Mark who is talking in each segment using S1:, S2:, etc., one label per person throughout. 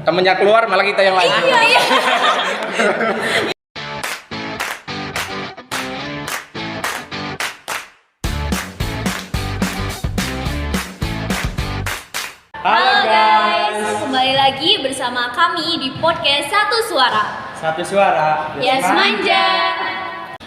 S1: temennya keluar malah kita yang lanjut.
S2: Iya. Halo guys, kembali lagi bersama kami di podcast Satu Suara.
S3: Satu Suara.
S2: Yes Manja.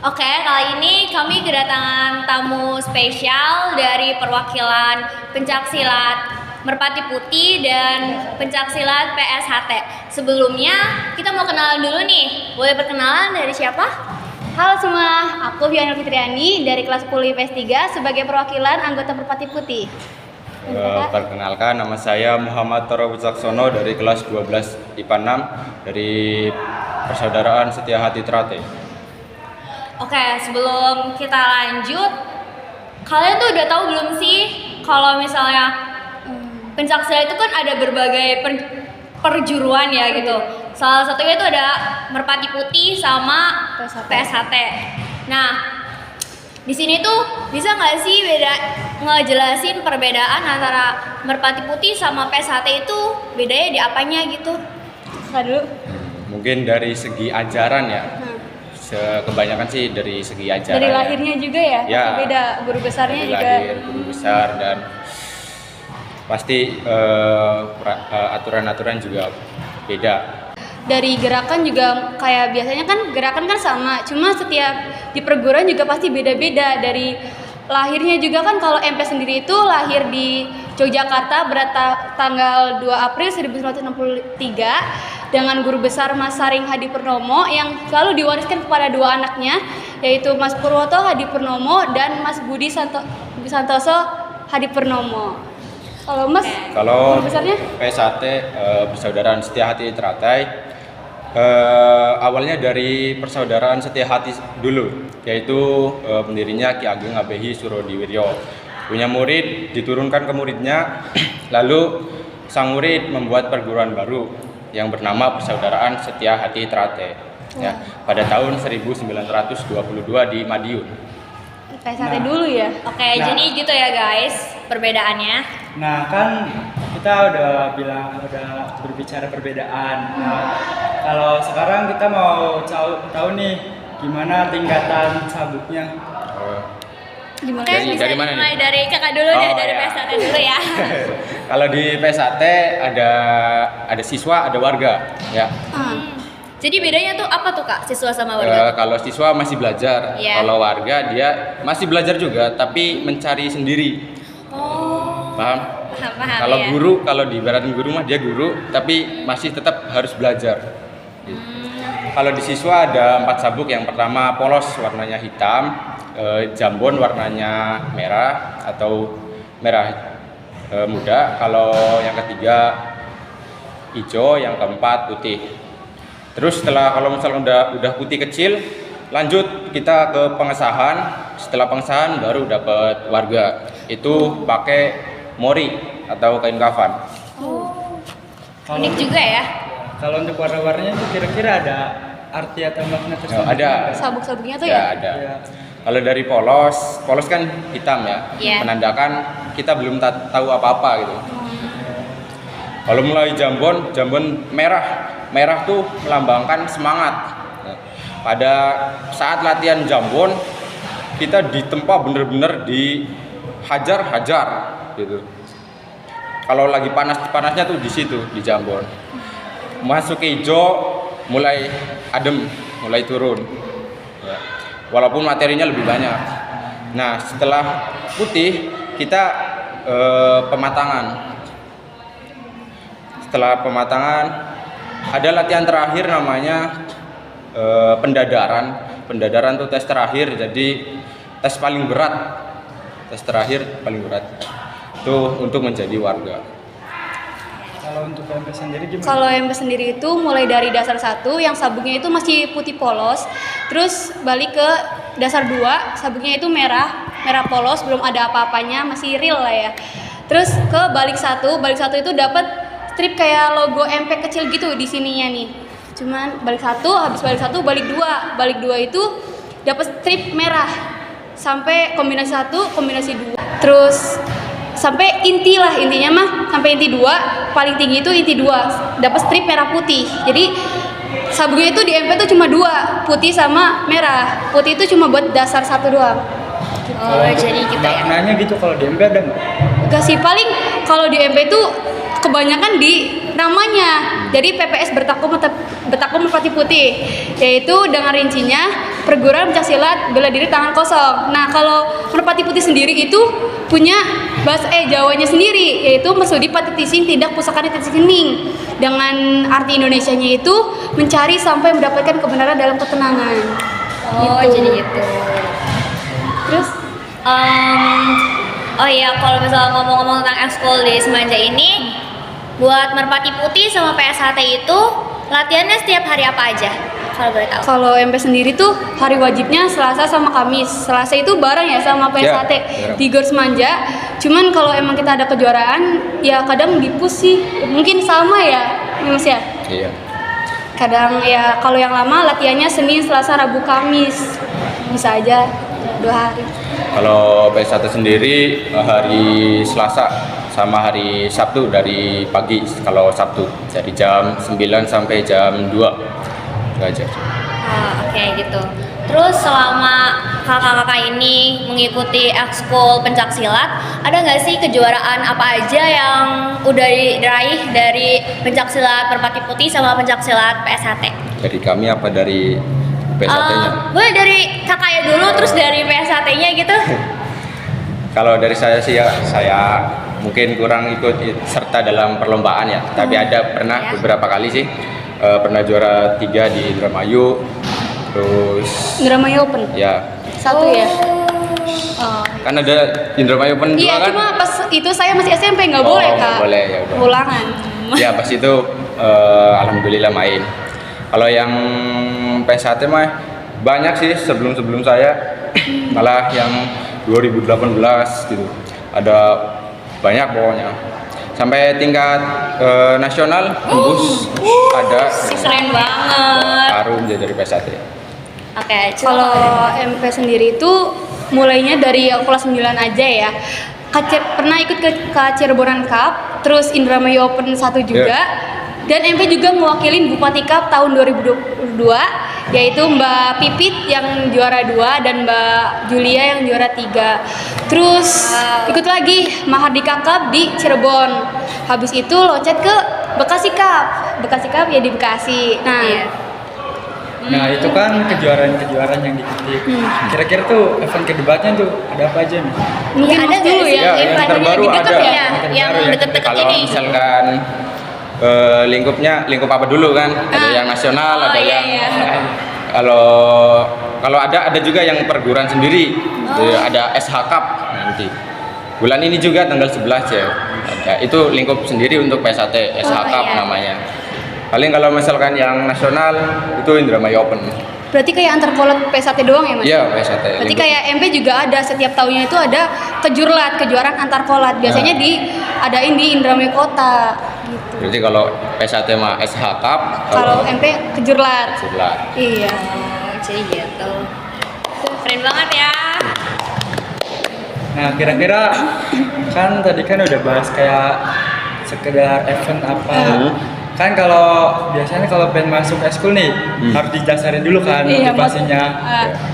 S2: Oke, kali ini kami kedatangan tamu spesial dari perwakilan pencaksilat Merpati Putih dan pencaksilat PSHT. Sebelumnya kita mau kenalan dulu nih. Boleh perkenalan dari siapa?
S4: Halo semua, aku Fiona Fitriani dari kelas 10 IPS 3 sebagai perwakilan anggota Merpati Putih.
S1: Perkenalkan, nama saya Muhammad Toro Wicaksono dari kelas 12 IPA 6 dari Persaudaraan Setia Hati Trate.
S2: Oke, sebelum kita lanjut, kalian tuh udah tahu belum sih kalau misalnya pencaksilat itu kan ada berbagai perjuruan ya gitu. Salah satunya itu ada Merpati Putih sama PSHT. Nah, di sini tuh bisa nggak sih ngejelasin perbedaan antara Merpati Putih sama PSHT itu bedanya di apanya gitu?
S4: Suka dulu.
S1: Mungkin dari segi ajaran ya. Kebanyakan sih dari segi ajaran.
S4: Dari lahirnya juga ya?
S1: Ya.
S4: Beda, guru besarnya
S1: dari
S4: juga.
S1: lahir, guru besar dan pasti aturan-aturan juga beda.
S4: Dari gerakan juga kayak biasanya kan gerakan kan sama, cuma setiap di perguruan juga pasti beda-beda. Dari lahirnya juga kan, kalau MP sendiri itu lahir di Yogyakarta tanggal 2 April 1963 dengan guru besar Mas Saring Hadi Purnomo yang selalu diwariskan kepada dua anaknya, yaitu Mas Purwoto Hadi Purnomo dan Mas Budi Santoso Hadi Purnomo. Kalau Mas,
S1: kalau
S4: guru besarnya?
S1: PSHT Persaudaraan Setia Hati Teratai, awalnya dari Persaudaraan Setia Hati dulu, yaitu pendirinya Ki Ageng Abehi Surodiwiryo. Punya murid, diturunkan ke muridnya, lalu sang murid membuat perguruan baru yang bernama Persaudaraan Setia Hati Trate ya, pada tahun 1922 di Madiun.
S4: PSHT dulu ya?
S2: Oke, jadi gitu ya guys perbedaannya.
S3: Nah kan kita udah berbicara perbedaan. Nah, kalau sekarang kita mau tahu nih gimana tingkatan sabuknya.
S4: Gimana?
S2: Oke, bisa
S1: dari mana
S2: dimulai
S1: nih?
S2: dari kakak dulu deh, dari
S1: ya.
S2: PSHT dulu ya.
S1: Kalau di PSHT ada siswa, ada warga ya.
S2: Jadi bedanya tuh apa tuh kak, siswa sama warga?
S1: Kalau siswa masih belajar,
S2: Iya.
S1: kalau warga dia masih belajar juga, tapi mencari sendiri.
S2: Oh,
S1: Paham?
S2: paham
S1: Kalau
S2: ya.
S1: guru, kalau di ibaratin guru mah dia guru, tapi masih tetap harus belajar. Gitu. Kalau di siswa ada 4 sabuk. Yang pertama polos, warnanya hitam, jambon warnanya merah atau merah muda. Kalau yang ketiga hijau, yang keempat putih. Terus kalau misalnya udah putih kecil, lanjut kita ke pengesahan. Setelah pengesahan baru dapat warga. Itu pakai mori atau kain kafan.
S2: Oh, unik juga ya.
S3: Kalau untuk warna-warnanya itu kira-kira ada arti atau makna tersendiri?
S1: Ada.
S4: Sabuk-sabuknya tuh
S1: Ya,
S4: ya?
S1: ada.
S3: Ya.
S1: Kalau dari polos kan hitam ya,
S2: Iya.
S1: menandakan kita belum tahu apa-apa gitu. Kalau mulai jambon merah tuh melambangkan semangat. Nah, pada saat latihan jambon kita ditempa bener-bener dihajar gitu. Kalau lagi panas-panasnya tuh di situ di jambon. Masuk ke hijau mulai adem, mulai turun. Ya. Walaupun materinya lebih banyak. Nah, setelah putih kita pematangan. Setelah pematangan ada latihan terakhir namanya pendadaran. Pendadaran tuh tes terakhir, jadi tes paling berat. Tes terakhir paling berat. Itu untuk menjadi warga.
S3: Kalau untuk MP sendiri gimana?
S4: Kalau MP sendiri itu mulai dari dasar 1 yang sabuknya itu masih putih polos, terus balik ke dasar 2, sabuknya itu merah polos, belum ada apa-apanya, masih real lah ya. Terus ke balik 1 itu dapat strip kayak logo MP kecil gitu di sininya nih. Cuman balik 1, habis balik 1 balik 2 itu dapat strip merah sampai kombinasi 1, kombinasi 2. Terus sampai inti lah, intinya mah sampai inti 2, paling tinggi itu inti 2 dapat strip merah putih. Jadi sabuknya itu di MP tuh cuma 2, putih sama merah. Putih itu cuma buat dasar satu doang.
S2: Oh, jadi gitu ya.
S3: Maknanya gitu, kalau di MP ada nggak?
S4: Enggak sih, paling kalau di MP itu kebanyakan di namanya. Jadi PPS Bertakum Merpati Putih, yaitu dengan rincinya perguruan pencaksilat bela diri tangan kosong. Nah, kalau Merpati Putih sendiri itu punya bahasa Jawanya sendiri, yaitu Mesudi Patitising Tindak Pusaka Titising, dengan arti Indonesianya itu mencari sampai mendapatkan kebenaran dalam ketenangan.
S2: Oh,
S4: Gitu.
S2: jadi gitu.
S4: Terus
S2: Oh iya, kalau misalnya ngomong-ngomong tentang ekskul di Semanja ini, buat Merpati Putih sama PSHT itu latihannya setiap hari apa aja? Kalau boleh tahu.
S4: kalau MP sendiri tuh hari wajibnya Selasa sama Kamis. Selasa itu bareng ya sama PSHT
S1: bareng.
S4: di Gor Semanja. Cuman kalau emang kita ada kejuaraan, ya kadang dipus sih. Mungkin sama ya, Mas ya.
S1: Iya.
S4: Kadang ya kalau yang lama latihannya Senin, Selasa, Rabu, Kamis. Bisa aja 2 hari.
S1: Kalau PS1 sendiri hari Selasa sama hari Sabtu dari pagi. Kalau Sabtu dari jam 9 sampai jam 2. Itu aja.
S2: Oke, gitu. Terus selama kakak-kakak ini mengikuti ekskul pencaksilat, ada nggak sih kejuaraan apa aja yang udah diraih dari pencaksilat Merpati Putih sama pencaksilat PSHT?
S1: Dari kami apa dari PSHT-nya?
S2: Boleh dari kakaknya dulu, terus dari PSHT-nya gitu.
S1: Kalau dari saya sih ya, saya mungkin kurang ikut serta dalam perlombaan ya. Tapi ada pernah
S2: Ya.
S1: beberapa kali sih. Pernah juara 3 di Indramayu. Terus
S4: Indramayu Open.
S1: ya,
S4: Satu ya. Oh.
S1: kan ada Indramayu Open 2
S4: Iya,
S1: kan?
S4: cuma pas itu saya masih SMP nggak
S1: Oh,
S4: boleh,
S1: nggak
S4: Kak.
S1: boleh, ya udah.
S4: Ulangan.
S1: Ya pas itu alhamdulillah main. Kalau yang PSHT mah banyak sih sebelum saya, malah yang 2018 gitu. Ada banyak pokoknya. Sampai tingkat nasional tembus ada
S2: Keren banget.
S1: harum jadi dari PSHT.
S2: Oke,
S4: Kalau MP sendiri itu mulainya dari kelas 9 aja ya. Pernah ikut ke Cirebonan Cup, terus Indramayu Open 1 juga. Dan MP juga mewakilin Bupati Cup tahun 2022, yaitu Mbak Pipit yang juara 2 dan Mbak Julia yang juara 3. Terus ikut lagi Mahardika Cup di Cirebon. Habis itu loncat ke Bekasi Cup. Bekasi Cup ya di Bekasi. Nah,
S2: Iya.
S3: Nah itu kan kejuaraan-kejuaraan yang diikuti. Kira-kira tuh event kedepannya tuh ada apa aja nih?
S4: mungkin
S2: ada
S4: Mas
S2: nggak
S4: dulu
S2: sih
S4: ya.
S1: Ya, yang
S2: event
S1: terbaru
S2: deket
S1: ada.
S2: ya,
S3: Yang
S2: yang
S3: terbaru ya.
S2: deket-deket
S1: Kalau
S2: ini.
S1: misalkan lingkup apa dulu kan? Ada yang nasional,
S2: Oh,
S1: ada
S2: iya,
S1: yang
S2: iya.
S1: kalau ada juga yang perguruan sendiri. Ada SH Cup nanti. Bulan ini juga tanggal 11 ya. Ada. Itu lingkup sendiri untuk PSHT, SH
S2: Oh,
S1: Cup
S2: iya.
S1: namanya. Paling kalau misalkan yang nasional itu Indramayu Open.
S4: Berarti kayak antar kolot PSAT doang ya, Mas?
S1: Iya, PSHT.
S4: Berarti
S1: lingkup.
S4: kayak MP juga ada setiap tahunnya itu ada kejuaraan antar kolat. Biasanya diadain di Indramayu Kota gitu.
S1: Berarti kalau PSHT mah SH Cup,
S4: Kalau MP kejurlat.
S1: sebelah.
S4: Iya.
S2: Oh, jadi gitu. Keren banget ya.
S3: Nah kira-kira kan tadi kan udah bahas kayak sekedar event apa. Kan kalau biasanya kalau pengen masuk eskul nih harus didasarin dulu kan
S4: Iya,
S3: motivasinya.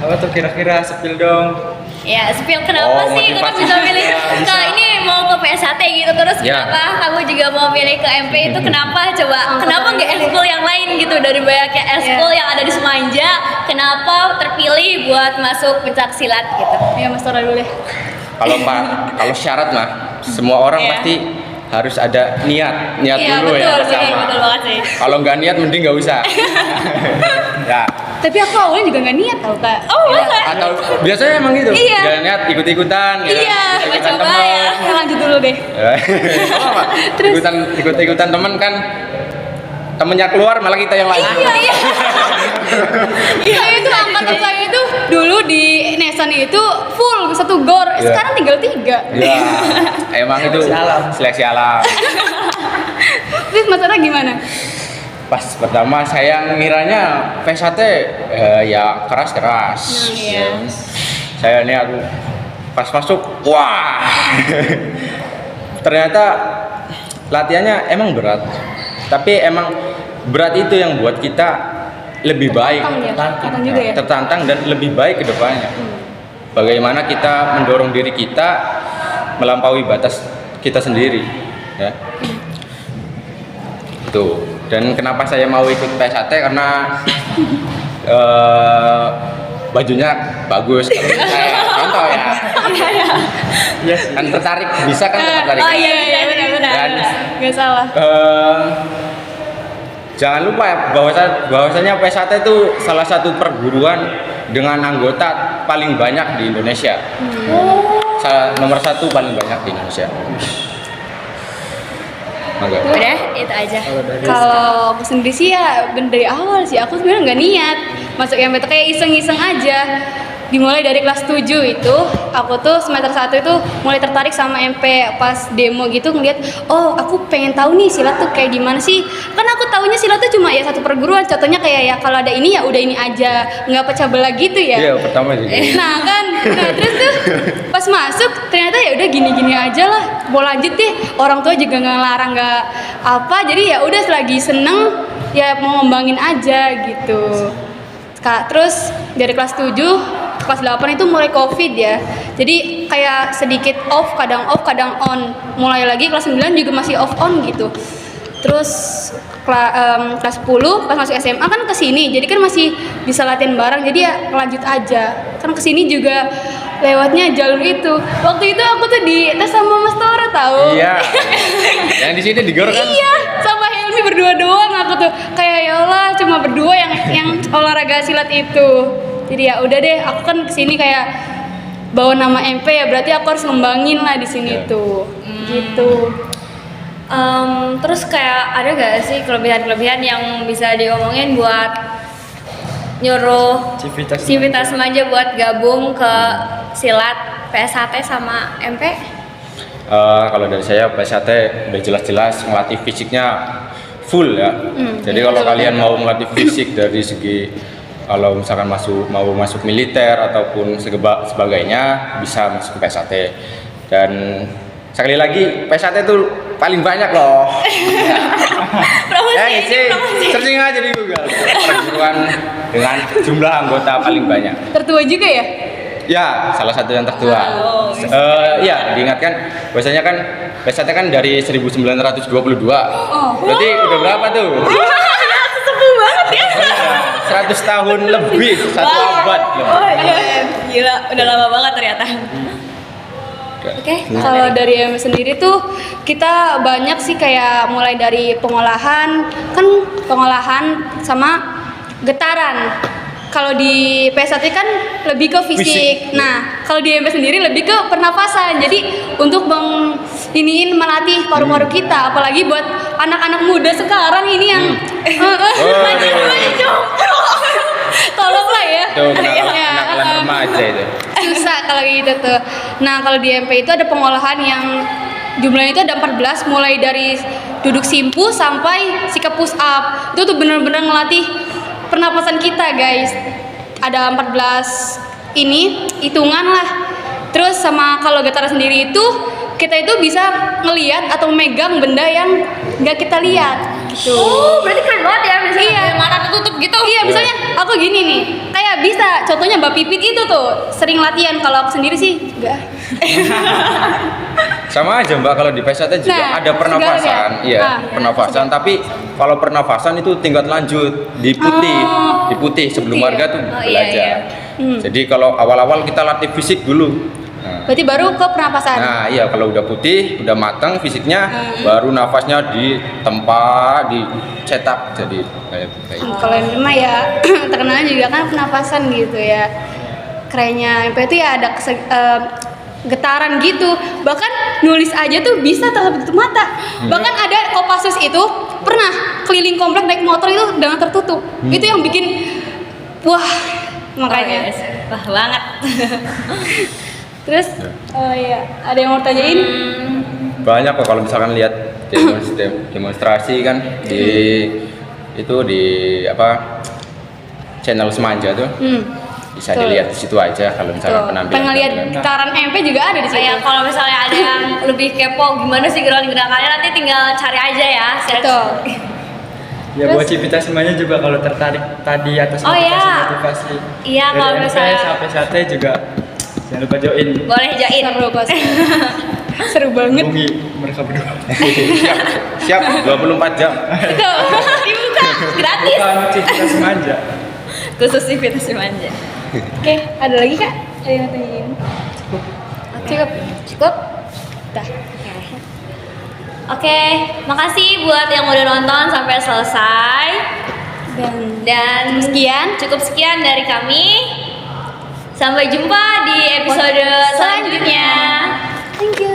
S3: Apa tuh kira-kira spill dong?
S2: Ya, spill kenapa
S1: Oh,
S2: sih kamu
S1: motivasi.
S2: bisa pilih ke ini mau ke PSHT gitu, terus
S1: Ya.
S2: kenapa kamu juga mau pilih ke MP itu kenapa coba? Kenapa nggak eskul yang lain gitu dari banyaknya eskul yang ada di Semanja? Kenapa terpilih buat masuk pencaksilat gitu?
S4: Ya Mas Tora dulu deh.
S1: Kalau syarat mah semua orang
S2: Iya.
S1: pasti harus ada niat
S2: Iya,
S1: dulu ya
S2: betul sih,
S1: pertama.
S2: betul banget sih.
S1: Kalau nggak niat mending nggak usah. Ya.
S4: Tapi aku awalnya juga nggak niat tau, Kak.
S2: Oh, masa?
S1: Atau biasanya emang gitu.
S4: Iya.
S1: Nggak niat ikut-ikutan. gitu.
S2: Iya,
S1: Ikut-ikutan
S2: coba
S1: temen.
S2: ya.
S4: Ya, lanjut dulu deh.
S1: Nggak apa-apa.
S4: Terus?
S1: Ikut-ikutan temen kan temennya keluar malah kita yang lain.
S2: Iya.
S4: Saya itu angkatan saya itu dulu di Nesan itu full 1 gor.
S1: Iya.
S4: Sekarang tinggal 3.
S1: Ya, emang itu
S3: Seleksi alam.
S1: seleksi alam.
S4: Terus Mas Tora gimana?
S1: Pas pertama saya ngiranya PSHT ya keras-keras.
S4: Iya.
S1: Ya. Saya niat pas masuk, wah. ternyata latihannya emang berat, tapi emang berat itu yang buat kita lebih baik,
S4: Tertantang juga ya.
S1: tertantang dan lebih baik ke depannya. Bagaimana kita mendorong diri kita melampaui batas kita sendiri, ya. Tuh. Dan kenapa saya mau ikut PSAT karena bajunya bagus. Kalau saya contoh ya.
S3: Yes.
S1: Kan tertarik, bisa kan tertarik.
S4: Oh iya benar.
S1: Dan
S4: Gak salah.
S1: jangan lupa ya bahwasanya PSAT itu salah satu perguruan dengan anggota paling banyak di Indonesia. Nomor 1 paling banyak di Indonesia. Mangga.
S2: Udah, itu aja.
S4: Kalau aku sendiri sih ya bener dari awal sih, aku sebenarnya nggak niat masuk MP itu, kayak iseng-iseng aja. Dimulai dari kelas 7 itu, aku tuh semester 1 itu mulai tertarik sama MP. Pas demo gitu ngeliat, oh aku pengen tahu nih silat tuh kayak gimana sih. Kan aku taunya silat tuh cuma ya satu perguruan, contohnya kayak ya kalau ada ini ya udah ini aja, nggak pecah belah gitu ya.
S1: Iya, pertama juga.
S4: Nah terus tuh pas masuk ternyata ya udah gini-gini aja lah, mau lanjut deh, orang tua juga nggak ngelarang nggak apa, jadi ya udah selagi seneng ya mau ngembangin aja gitu. Terus dari kelas 7, kelas 8 itu mulai COVID ya, jadi kayak sedikit off, kadang on. Mulai lagi kelas 9 juga masih off on gitu. Terus kelas 10 pas masuk SMA kan kesini, jadi kan masih bisa latihan bareng, jadi ya lanjut aja. Kan kesini juga lewatnya jalur itu. Waktu itu aku tuh di tes sama Mas Tora tahu.
S1: Iya. Yang di sini di GOR kan?
S4: Iya, sama Helmi berdua doang aku tuh. Kayak ya Allah, cuma berdua yang olahraga silat itu. Jadi ya udah deh, aku kan kesini kayak bawa nama MP ya, berarti aku harus ngembangin lah di sini tuh. Gitu.
S2: Terus kayak ada gak sih kelebihan-kelebihan yang bisa diomongin buat nyuruh Civitas Remaja buat gabung ke silat PSAT sama MP?
S1: Kalau dari saya PSAT udah jelas-jelas ngelatih fisiknya full ya. Jadi kalau kalian mau melatih fisik dari segi kalau misalkan mau masuk militer ataupun sebagainya bisa masuk ke PSAT. Dan sekali lagi PSAT itu paling banyak loh. Searching aja di Google. Perguruan dengan jumlah anggota paling banyak.
S4: Tertua juga ya?
S1: Ya, salah satu yang tertua. Ya, diingatkan bahwasanya kan PSAT kan dari 1922. Berarti udah berapa tuh?
S2: Sepuh banget ya.
S1: 100 tahun lebih, 1 abad lebih.
S2: Oh iya, gila, udah lama banget ternyata. Oke.
S4: Kalau dari MP sendiri tuh kita banyak sih, kayak mulai dari pengolahan sama getaran. Kalau di PSAT kan lebih ke fisik. Nah, kalau di MP sendiri lebih ke pernafasan. Jadi untuk melatih paru-paru kita, apalagi buat anak-anak muda sekarang ini yang tolonglah ya.
S1: Tuh, kenakalan remaja itu.
S4: Susah kalau gitu tuh. Nah, kalau di MP itu ada pengolahan yang jumlahnya itu ada 14, mulai dari duduk simpu sampai sikap push up. Itu tuh bener-bener ngelatih pernapasan kita, guys. Ada 14 ini hitungan lah. Terus sama kalau getaran sendiri itu kita itu bisa ngelihat atau megang benda yang nggak kita lihat gitu.
S2: Oh, berarti keren banget ya, misalnya
S4: Iya.
S2: mata tertutup gitu.
S4: Iya, misalnya aku gini nih, kayak bisa. Contohnya Mbak Pipit itu tuh sering latihan. Kalau aku sendiri sih enggak.
S1: Sama aja Mbak, kalau di PSAT juga
S4: Nah,
S1: ada pernafasan.
S4: segar ya?
S1: Iya,
S4: Ah.
S1: pernafasan. Tapi kalau pernafasan itu tingkat lanjut di putih sebelum
S4: Iya.
S1: warga tuh
S2: Oh, iya,
S1: belajar.
S2: iya.
S1: Jadi kalau awal-awal kita latih fisik dulu. Nah,
S4: Berarti baru ke pernapasan.
S1: Nah, iya, kalau udah putih, udah matang fisiknya, baru nafasnya ditempa, dicetak jadi kayak gitu.
S4: Kalau yang lima ya terkenalnya juga kan pernapasan gitu ya. Kerennya MP itu ya ada getaran gitu. Bahkan nulis aja tuh bisa tanpa tutup mata. Bahkan ada Kopassus itu pernah keliling komplek naik motor itu dengan tertutup. Itu yang bikin wah, makanya.
S2: Wah banget.
S4: Terus oh iya, ada yang mau tanyain?
S1: Banyak kok kalau misalkan lihat demonstrasi kan di apa channel Semanja tuh. bisa
S4: Betul.
S1: dilihat di situ aja kalau misalnya
S4: Tuh,
S1: penampilan.
S4: pengen lihat getaran MP juga ada di situ.
S2: Kayak kalau misalnya ada yang lebih kepo gimana sih gerakannya nanti tinggal cari aja ya.
S4: Betul.
S3: Ya buat Civitas semuanya juga kalau tertarik tadi atas
S2: Oh, iya.
S3: motivasi
S2: Iya,
S3: dari
S2: kalau
S3: MP
S2: misalnya-
S3: sampai sate juga jangan lupa join.
S2: Boleh join.
S4: Seru kok. Seru banget.
S3: Hubungi mereka berdua.
S1: Siap 24 jam.
S2: Tuh, dibuka gratis.
S3: Bukan Civitas Manja.
S2: Khusus Civitas Manja.
S4: Oke, ada lagi Kak? Ada yang tanyain? Cukup.
S2: Cukup?
S4: Dah.
S2: Oke, makasih buat yang udah nonton sampai selesai. Dan
S4: Sekian.
S2: cukup sekian dari kami. Sampai jumpa di episode selanjutnya.
S4: Thank you.